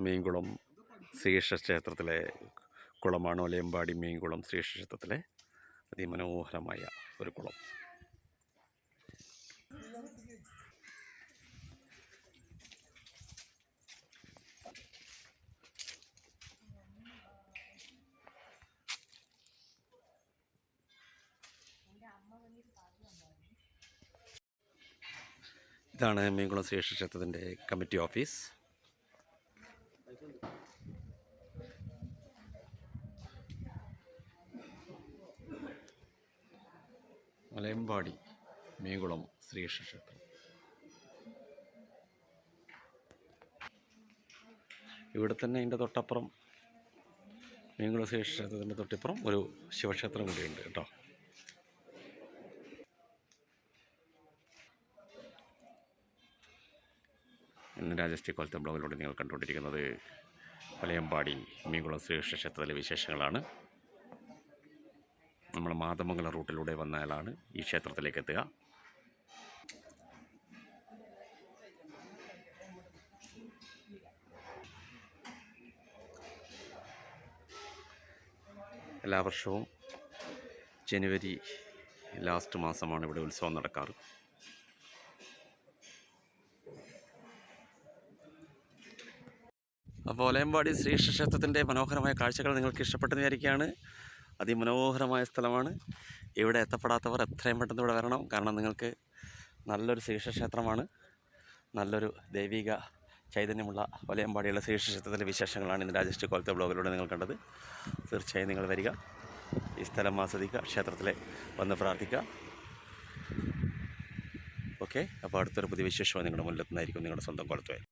മീൻകുളം ശ്രീകൃഷ്ണ ക്ഷേത്രത്തിലെ കുളമാണ്. ഒലയമ്പാടി മീൻകുളം ശ്രീകൃഷ്ണ ക്ഷേത്രത്തിലെ അതിമനോഹരമായ ഒരു കുളം. ഇതാണ് മീൻകുളം ശ്രീകൃഷ്ണ ക്ഷേത്രത്തിൻ്റെ കമ്മിറ്റി ഓഫീസ്. ഒലയമ്പാടി മീൻകുളം ശ്രീകൃഷ്ണ ക്ഷേത്രം. ഇവിടെ തന്നെ അതിൻ്റെ തൊട്ടപ്പുറം മീൻകുളം ശ്രീകൃഷ്ണ ക്ഷേത്രത്തിൻ്റെ തൊട്ടിപ്പുറം ഒരു ശിവക്ഷേത്രം കൂടിയുണ്ട് കേട്ടോ. ഇന്ന് രാജശ്രീ കൊലത്തെ ബ്ലോഗിലൂടെ നിങ്ങൾ കണ്ടുകൊണ്ടിരിക്കുന്നത് ഒലയമ്പാടി മീൻകുളം ശ്രീകൃഷ്ണ ക്ഷേത്രത്തിലെ വിശേഷങ്ങളാണ്. നമ്മൾ മാതമംഗലം റൂട്ടിലൂടെ വന്നാലാണ് ഈ ക്ഷേത്രത്തിലേക്ക് എത്തുക. എല്ലാ വർഷവും ജനുവരി ലാസ്റ്റ് മാസമാണ് ഇവിടെ ഉത്സവം നടക്കാറ്. അപ്പോൾ ഒലയമ്പാടി ശ്രീകൃഷ്ണ ക്ഷേത്രത്തിൻ്റെ മനോഹരമായ കാഴ്ചകൾ നിങ്ങൾക്ക് ഇഷ്ടപ്പെട്ടെന്ന് വിചാരിക്കുകയാണ്. അതിമനോഹരമായ സ്ഥലമാണ്. ഇവിടെ എത്തപ്പെടാത്തവർ എത്രയും പെട്ടെന്ന് ഇവിടെ വരണം. കാരണം നിങ്ങൾക്ക് നല്ലൊരു ശ്രീകൃഷ്ണ ക്ഷേത്രമാണ്. നല്ലൊരു ദൈവിക ചൈതന്യമുള്ള ഒലയമ്പാടിയുള്ള ശ്രീകൃഷ്ണ ക്ഷേത്രത്തിൻ്റെ വിശേഷങ്ങളാണ് ഇന്ന് രാജശ്രീ കൊലത്തെ ബ്ലോഗിലൂടെ നിങ്ങൾ കണ്ടത്. തീർച്ചയായും നിങ്ങൾ വരിക, ഈ സ്ഥലം ആസ്വദിക്കുക, ക്ഷേത്രത്തിലെ വന്ന് പ്രാർത്ഥിക്കുക. ഓക്കെ, അപ്പോൾ അടുത്തൊരു പുതിയ വിശേഷമായി നിങ്ങളുടെ മുന്നിലെത്തുന്നതായിരിക്കും നിങ്ങളുടെ സ്വന്തം കൊലത്തുവയൽ.